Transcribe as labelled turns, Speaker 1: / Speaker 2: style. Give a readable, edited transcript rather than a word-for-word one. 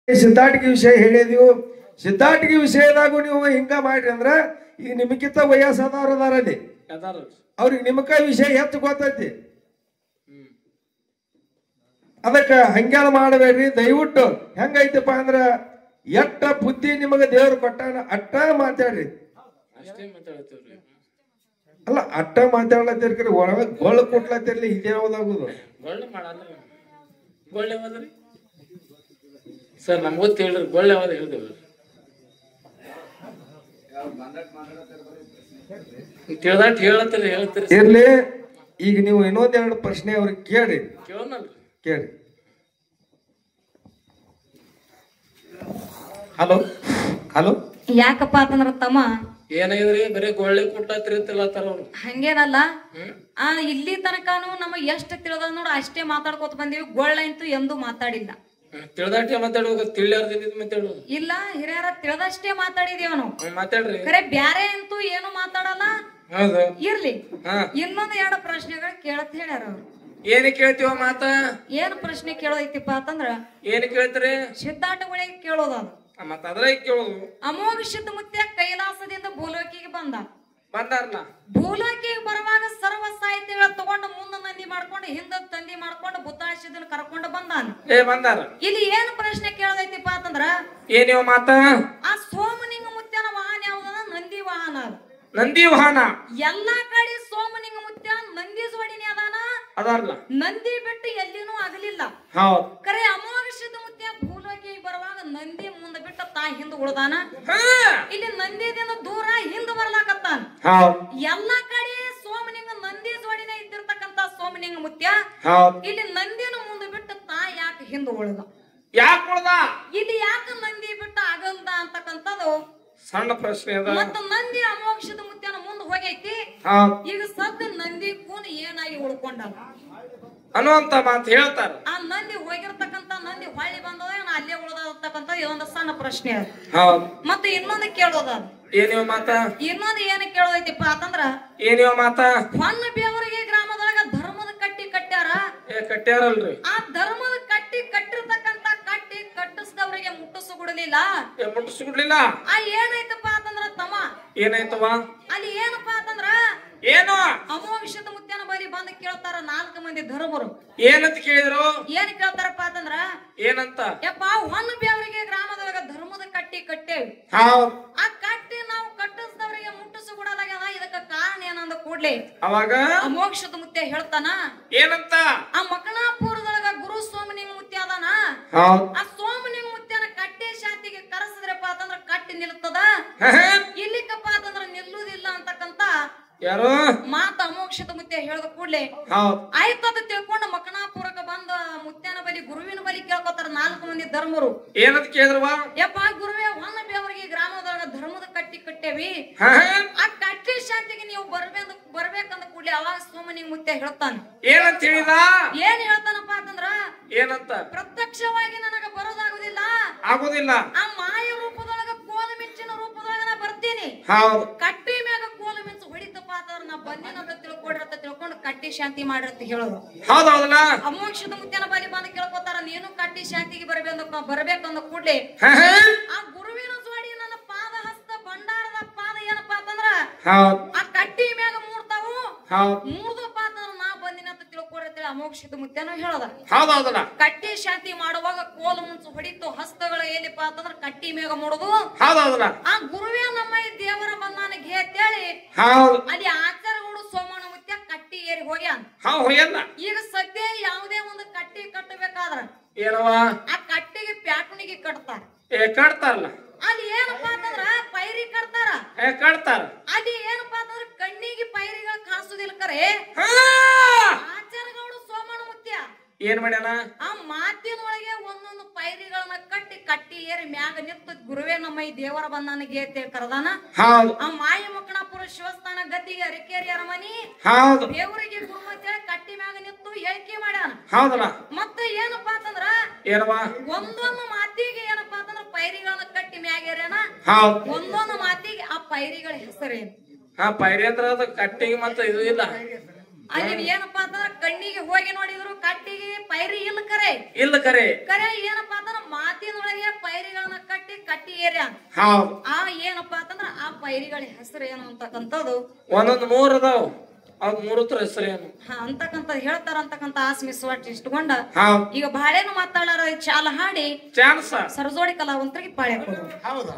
Speaker 1: ಸಿದ್ಧಾಟಿಕೆ ವಿಷಯ ಹೇಳಿದೀವು. ಸಿದ್ಧಾಟಿಕೆ ವಿಷಯದಾಗೂ ನೀವು ಹಿಂಗ ಮಾಡ್ರಿ ಅಂದ್ರ ಈಗ ನಿಮಗಿಂತ ವಯಸ್ಸಾದವ್ರು ಅದಾರಲ್ಲಿ ಅವ್ರಿಗೆ ನಿಮಕ ವಿಷಯ ಹೆಚ್ಚು ಗೊತ್ತೈತಿ. ಅದಕ್ಕ ಹಂಗೆಲ್ಲ ಮಾಡಬೇಡ್ರಿ. ದಯವಿಟ್ಟು ಹೆಂಗೈತಪ್ಪ ಅಂದ್ರ ಎಟ್ಟ ಬುದ್ಧಿ ನಿಮಗ ದೇವ್ರು ಕೊಟ್ಟಾನ ಅಟ್ಟ ಮಾತಾಡ್ರಿ. ಅಲ್ಲ ಅಟ್ಟ ಮಾತಾಡ್ಲತ್ತಿರ್ಕರಿ ಒಳಗ ಗೊಳ್ಳ ಕೊಟ್ಲತ್ತಿರ್ಲಿ ಇದೇ ಯಾವ್ದಾಗುದು
Speaker 2: ಸರ್ ನಮ್ಗೆ ಗೊತ್ತ ಹೇಳ್ರಿ ಗೊಳ್ಳೆ ಯಾವ್ದು ಹೇಳ್ದೇವ್ರಿ ತಿಳ್ದಾಟ್ ಹೇಳತ್ತೀರಿ ಹೇಳ್ತೀರಿ
Speaker 1: ಇರ್ಲಿ. ಈಗ ನೀವು ಇನ್ನೊಂದೆರಡು ಪ್ರಶ್ನೆ ಅವ್ರಿಗೆ ಕೇಳಿ ಕೇಳಿ. ಹಲೋ ಹಲೋ
Speaker 3: ಯಾಕಪ್ಪ ಅಂತಂದ್ರ ತಮ್ಮ
Speaker 2: ಏನಾಗಿದ್ರಿ ಬರೀ ಗೊಳ್ಳೆ ಕೊಟ್ಟಾತಿರ್ತಿಲ್ಲತ್ತಾರ ಅವ್ರು.
Speaker 3: ಹಂಗೇನಲ್ಲ ಇಲ್ಲಿ ತನಕನು ನಮಗ್ ಎಷ್ಟ್ ತಿಳಿದ ನೋಡ ಅಷ್ಟೇ ಮಾತಾಡ್ಕೋತ ಬಂದೀವಿ. ಗೊಳ್ಳ ಅಂತೂ ಎಂದೂ ಮಾತಾಡಿಲ್ಲ.
Speaker 2: ತಿಳ್ದಾಟೆ ಮಾತಾಡುವಾಗ ತಿಳಿಯಾರ್ದಿದ್ ಮಾತಾಡು
Speaker 3: ಇಲ್ಲ ಹಿರಿಯರ ತಿಳಿದಷ್ಟೇ ಮಾತಾಡಿದೀವ ನಾವು.
Speaker 2: ಮಾತಾಡ್ರಿ
Speaker 3: ಖರೆ ಬ್ಯಾರೆ ಅಂತೂ ಏನು ಮಾತಾಡಲ್ಲ.
Speaker 2: ಹೌದು
Speaker 3: ಇರ್ಲಿ ಇನ್ನೊಂದ್ ಎರಡು ಪ್ರಶ್ನೆಗಳು ಕೇಳತ್ ಹೇಳ್ಯಾರ ಅವ್ರು.
Speaker 2: ಏನ್ ಕೇಳ್ತೀವ ಮಾತ
Speaker 3: ಏನ್ ಪ್ರಶ್ನೆ ಕೇಳೋದೈತಿಪ್ಪ ಅಂತಂದ್ರ
Speaker 2: ಏನ್ ಕೇಳ್ತೀರಿ
Speaker 3: ಸಿದ್ಧಾಟಗಳಿಗೆ ಕೇಳೋದ.
Speaker 2: ಮತ್ತ ಅದ್ರ ಕೇಳೋದು
Speaker 3: ಅಮೋಘ ಸಿದ್ಧ ಮುತ್ಯ ಕೈಲಾಸದಿಂದ ಭೂಲೋಕಿಗೆ
Speaker 2: ಬಂದಾರಲ್ಲ.
Speaker 3: ಭೂಲೋಕಿಗೆ ಬರುವಾಗ ಸರ್ವ ಸಾಹಿತ್ಯಗಳ ತಗೊಂಡು ಮುಂದ ನಂದಿ ಮಾಡ್ಕೊಂಡು ಹಿಂದ ತಂದಿ ಮಾಡ್ಕೊಂಡು ಬುದ್ಧಾಶಿದನ್ ಕರ್ಕೊಂಡು
Speaker 2: ಬಂದಾರ.
Speaker 3: ಇಲ್ಲಿ ಏನ್ ಪ್ರಶ್ನೆ ಕೇಳದೈತಿಪ್ಪ ಅಂತಂದ್ರ
Speaker 2: ಏನಿವ ಮಾತ
Speaker 3: ಆ ಸೋಮನಿಂಗ ಮುತ್ಯನ ವಾಹನ ಯಾವ್ದದ? ನಂದಿ ವಾಹನ.
Speaker 2: ನಂದಿ ವಾಹನ
Speaker 3: ಎಲ್ಲಾ ಕಡೆ ಸೋಮನಿಂಗ ಮುತ್ಯ ನಂದಿ ಜೋಡಿನಿ
Speaker 2: ಅದಾರಲ್ಲ.
Speaker 3: ನಂದಿ ಬಿಟ್ಟು ಎಲ್ಲಿನೂ ಆಗಲಿಲ್ಲ. ಕರೆ ಅಮೋಘ ಸಿದ್ಧ ಮುತ್ಯ ಭೂಲೋಕಿಗೆ ಬರುವಾಗ ನಂದಿ ಮುಂದೆ ಬಿಟ್ಟು ತಾ ಹಿಂದ ಉಳ್ದಾನ. ಇಲ್ಲಿ ನಂದಿದಿಂದ ದೂರ ಹಿಂದ ಬರ್ಲಾಕತ್ತಾನ. ಎಲ್ಲಾ ಕಡೆ ಸೋಮನಿಂಗ ನಂದಿ ಜೋಡಿನ ಇದ್ದಿರ್ತಕ್ಕಂತ ಸೋಮನಿಂಗ ಮುತ್ಯ ಇಲ್ಲಿ ನಂದಿನ ಮುಂದೆ ಬಿಟ್ಟು ತಾ ಯಾಕೆ ಹಿಂದ ಉಳ್ದ?
Speaker 2: ಯಾಕೆ ಉಳ್ದ?
Speaker 3: ಇಲ್ಲಿ ಯಾಕೆ ನಂದಿ ಬಿಟ್ಟು ಆಗಲ್ದ ಅಂತಕ್ಕಂಥದ್ದು
Speaker 2: ಸಣ್ಣ ಪ್ರಶ್ನೆ ಅದ.
Speaker 3: ಮತ್ತ ನಂದಿ ಅಮೋಘ ಸಿದ್ಧ ಮುತ್ಯನ ಮುಂದೆ ಹೋಗೈತಿ. ಈಗ ಸದ್ದ ನಂದಿ ಕೂನ್ ಏನಾಗಿ ಉಳ್ಕೊಂಡಲ್ಲ
Speaker 2: ಅನ್ನುವಂತ ಮಾತು ಹೇಳ್ತಾರ.
Speaker 3: ಆ ನಂದಿ ಹೋಗಿರ್ತಕ್ಕಂತ ನಂದಿ ಹೊಳ್ಳಿ ಬಂದದ ಅಲ್ಲೇ ಉಳ್ದತಕ್ಕಂತ ಇದೊಂದು ಸಣ್ಣ ಪ್ರಶ್ನೆ ಅದ. ಮತ್ತೆ ಇನ್ನೊಂದು ಕೇಳೋದ
Speaker 2: ಏನಿವ ಮಾತ
Speaker 3: ಇನ್ನೊಂದು ಏನ ಕೇಳೋದೈತಿಪ್ಪ ಅಂತಂದ್ರ
Speaker 2: ಏನಿವ ಮಾತ
Speaker 3: ಹೊನ್ನ ಬೇವರಿಗೆ ಗ್ರಾಮದೊಳಗ ಧರ್ಮದ ಕಟ್ಟಿ ಕಟ್ಟ್ಯಾರ.
Speaker 2: ಕಟ್ಟ್ಯಾರಲ್ರಿ.
Speaker 3: ಆ ಧರ್ಮದ ಕಟ್ಟಿ ಕಟ್ಟಿರ್ತಕ್ಕಂತ ಕಟ್ಟಿ ಕಟ್ಟಿಸಿದವರಿಗೆ ಮುಟ್ಟಿಸ್ಕೊಡ್ಲಿಲ್ಲ.
Speaker 2: ಮುಟ್ಟಿಸ್ಕೊಡ್ಲಿಲ್ಲ.
Speaker 3: ಆ ಏನಾಯ್ತಪ್ಪ ಅಂತಂದ್ರ ತಮ್ಮ
Speaker 2: ಏನಾಯ್ತವ
Speaker 3: ಅಲ್ಲಿ ಏನಪ್ಪಾ ಅಂತಂದ್ರ
Speaker 2: ಏನು
Speaker 3: ಅಮೋಘ ಸಿದ್ಧ ಮುತ್ಯನ ಬಳಿ ಬಂದು ಕೇಳ್ತಾರ 4 ಮಂದಿ ಧರ್ಮರು.
Speaker 2: ಏನಂತ ಕೇಳಿದ್ರು?
Speaker 3: ಏನ್ ಕೇಳ್ತಾರಪ್ಪ ಅಂತಂದ್ರ
Speaker 2: ಏನಂತ
Speaker 3: ಯಪ್ಪ ಹೊನ್ನ ಬೇವರಿಗೆ ಗ್ರಾಮದೊಳಗ ಧರ್ಮದ ಕಟ್ಟಿ ಕಟ್ಟೇವಿ. ಆ ಕಟ್ಟಿ ನಾವು ಕಟ್ಟಿಸಿದವರಿಗೆ ಮುಟ್ಟಿಸ್ಕೊಡಲಾಗ್ಯದ. ಇದಕ್ಕ ಕಾರಣ ಏನಂದ ಕೂಡ್ಲಿ
Speaker 2: ಅವಾಗ
Speaker 3: ಅಮೋಘ ಸಿದ್ಧ ಮುತ್ಯ ಹೇಳ್ತಾನ
Speaker 2: ಏನಂತ?
Speaker 3: ಆ ಮಕಣಾಪುರದೊಳಗ ಗುರು ಸೋಮನಿಂಗ ಮುತ್ಯ ಅದಾನ. ಆ ಸೋಮನಿಂಗ ಮುತ್ಯನ ಕಟ್ಟಿ ಶಾಂತಿಗೆ ಕರೆಸಿದ್ರಪ್ಪ ಅಂತಂದ್ರ ಕಟ್ಟಿ ನಿಲ್ತದ. ಇಲ್ಲಿಕಪ್ಪ ಅಂತಂದ್ರ ನಿಲ್ಲುವುದಿಲ್ಲ ಅಂತಕ್ಕಂತ
Speaker 2: ಯಾರು
Speaker 3: ಮಾತ ಅಮೋಘ ಸಿದ್ಧ ಮುತ್ಯ ಹೇಳ್ದ ಕೂಡ್ಲೆ ಆಯ್ತದ ತಿಳ್ಕೊಂಡು ಮಕಣಾಪುರಕ್ಕೆ ಬಂದ ಮುತ್ಯನ ಬಲಿ ಗುರುವಿನ ಬಲಿ ಕೇಳ್ಕೊತಾರ 4 ಮಂದಿ ಧರ್ಮರು.
Speaker 2: ಏನಂತ ಕೇಳಿದ್ರವ?
Speaker 3: ಯಪ್ಪ ಗುರುವೇ ಹೊನ್ನ ಬೇವರಿಗೆ ಗ್ರಾಮದೊಳಗ ಧರ್ಮದ ಕಟ್ಟಿ ಕಟ್ಟೇವಿ. ಆ ಕಟ್ಟಿ ಶಾಂತಿಗೆ ನೀವು ಬರ್ಬೇಕಂದ ಕೂಡ್ಲೆ ಅವಾಗ ಸೋಮನಿಂಗ ಮುತ್ಯ ಹೇಳ್ತಾನ.
Speaker 2: ಏನಂತ ಹೇಳಿದ?
Speaker 3: ಏನ್ ಹೇಳ್ತಾನಪ್ಪ ಅಂತಂದ್ರ
Speaker 2: ಏನಂತ?
Speaker 3: ಪ್ರತ್ಯಕ್ಷವಾಗಿ ನನಗ ಬರೋದಾಗುದಿಲ್ಲ.
Speaker 2: ಆಗುದಿಲ್ಲ.
Speaker 3: ಆ ಮಾಯ ರೂಪದೊಳಗ ಕೋಲ ಮಿಂಚಿನ ರೂಪದೊಳಗ ನಾ ಬರ್ತೀನಿ. ಕಟ್ಟಿ ಮ್ಯಾಗ ಕೋಲ ಮಿಂಚು ಹೊಡಿತಪ್ಪ ಅಂತಂದ್ರ ನಾ ಬಂದಿನಂತ ತಿಳ್ಕೊಂಡು ಕಟ್ಟಿ ಶಾಂತಿ ಮಾಡಿರ್ತ ಹೇಳೋದು.
Speaker 2: ಹೌದೌದಲ್ಲ.
Speaker 3: ಅಮೋಘ ಸಿದ್ಧ ಮುತ್ಯನ ಬಲಿ ಬಂದು ಕೇಳ್ಕೊತಾರ ನೀನು ಕಟ್ಟಿ ಶಾಂತಿಗೆ ಬರ್ಬೇಕಂದ ಕೂಡ್ಲೆ ಆ ಗುರುವಿನ ಜೋಡಿ ನನ್ನ ಪಾದ ಹಸ್ತ ಭಂಡಾರದ ಪಾದ ಏನಪ್ಪ ಅಂತಂದ್ರ ಆ ಕಟ್ಟಿ ಮ್ಯಾಗ ಮೂಡ್ತಾವು. ಮೂರ್ದಪ್ಪ ಅಂತಂದ್ರ ನಾ ಬಂದಿನಂತ ತಿಳ್ಕೊಡತ್ತೇಳಿ ಅಮೋಘ ಸಿದ್ಧ ಮುತ್ಯನ ಹೇಳೋದ.
Speaker 2: ಹೌದೌದಲ್ಲ.
Speaker 3: ಕಟ್ಟಿ ಶಾಂತಿ ಮಾಡುವಾಗ ಕೋಲು ಮುಂಚು ಹೊಡಿತು ಹಸ್ತಗಳ ಎಲ್ಲಿಪ್ಪ ಅಂತಂದ್ರ ಕಟ್ಟಿ ಮ್ಯಾಗ ಮೂಡುದು.
Speaker 2: ಹೌದೌದಲ್ಲ.
Speaker 3: ಆ ಗುರುವೇ ನಮ್ಮ ಈ ದೇವರ ಬಂದಾನಿಗೆ ಅಂತೇಳಿ ಅಲ್ಲಿ ಆಚಾರಗಳು ಸೋಮನ ಮುತ್ಯ ಕಟ್ಟಿ ಏರಿ ಹೋಗ್ಯಾನ. ಈಗ ಸದ್ಯ ಯಾವುದೇ ಒಂದು ಕಟ್ಟಿ ಕಟ್ಟಬೇಕಾದ್ರ
Speaker 2: ಏನವ
Speaker 3: ಆ ಕಟ್ಟಿಗೆ ಪ್ಯಾಟುನಿಗೆ ಕಟ್ತಾರ.
Speaker 2: ಕಟ್ತಾರಲ್ಲ.
Speaker 3: ಅಲ್ಲಿ ಏನಪ್ಪಾ ಅಂತಂದ್ರ ಪೈರಿ ಕಟ್ತಾರ. ಅಲ್ಲಿ ಏನಪ್ಪಾ ಅಂತಂದ್ರ ಕಣ್ಣಿಗೆ ಪೈರಿಗಳು ಕಾಣಿಸುದಿಲ್ಲ. ಕರೆ ಆಚಾರಗಳು ಸೋಮನ ಮುತ್ಯ
Speaker 2: ಏನ್ ಮಾಡ್ಯಾನ?
Speaker 3: ಆ ಮಾತಿನೊಳಗೆ ಒಂದೊಂದು ಪೈರಿಗಳನ್ನ ಕಟ್ಟಿ ಏರಿ ಮ್ಯಾಗ ನಿಂತು ಗುರುವೇ ನಮ್ಮ ಈ ದೇವರ ಬಂದಾನಿಗೆ ಅಂತ ಕರೆದಾನ. ಆ ಮಾಯ ಮಕಣಾಪುರ ಶಿವಸ್ಥಾನ ಗದ್ದಿಗೆ ಅರಿಕೇರಿ ಅರಮನಿ ದೇವರಿಗೆ ಗುರು ಅಂತೇಳಿ ಕಟ್ಟಿ ಮ್ಯಾಗ ನಿಂತು ಹೇಳಿಕೆ ಮಾಡ್ಯಾನ. ಮತ್ತೆ ಏನಪ್ಪಾ ಅಂತಂದ್ರ ಒಂದೊಂದು ಮಾತಿಗೆ ಏನಪ್ಪಾ ಅಂತಂದ್ರ ಪೈರಿಗಳನ್ನ ಕಟ್ಟಿ ಮ್ಯಾಗೇರ್ಯಾನ. ಒಂದೊಂದು ಮಾತಿಗೆ ಆ ಪೈರಿಗಳ ಹೆಸರೇನು?
Speaker 2: ಪೈರಿ ಅಂದ್ರ ಕಟ್ಟಿಗೆ ಮತ್ತ ಇದು ಇಲ್ಲ.
Speaker 3: ಅಲ್ಲಿ ಏನಪ್ಪಾ ಅಂತಂದ್ರ ಕಣ್ಣಿಗೆ ಹೋಗಿ ನೋಡಿದ್ರು ಕಟ್ಟಿಗೆ ಪೈರಿ ಇಲ್ಲ. ಕರೆ
Speaker 2: ಕರೆ
Speaker 3: ಏನಪ್ಪಾ ಅಂತಂದ್ರ ಮಾತಿನೊಳಗೆ ಪೈರಿಗಳನ್ನ ಕಟ್ಟಿ ಏರಿ ಅಂತ
Speaker 2: ಹೌದು
Speaker 3: ಆ ಏನಪ್ಪಾ ಅಂತಂದ್ರ ಆ ಪೈರಿಗಳ ಹೆಸರು ಏನು ಅಂತಕ್ಕಂಥದ್ದು
Speaker 2: ಒಂದೊಂದು 3 ಅದಾವ ಅದ್ 3 ಹೆಸರೇನು
Speaker 3: ಅಂತಕ್ಕಂಥ ಹೇಳ್ತಾರ ಅಂತಕ್ಕಂಥ ಆಸ್ಮಿಸುವಾಟ್ ಇಷ್ಟುಕೊಂಡ
Speaker 2: ಹೌದು
Speaker 3: ಈಗ ಬಾಳೆನು ಮಾತಾಡಾರ ಚಾಲ ಹಾಡಿ
Speaker 2: ಚಾನ್ಸ
Speaker 3: ಸರಜೋಡಿ ಕಲಾವಂತರಿಗೆ ಪಾಳೆ ಕೊಡು
Speaker 4: ಹೌದಾ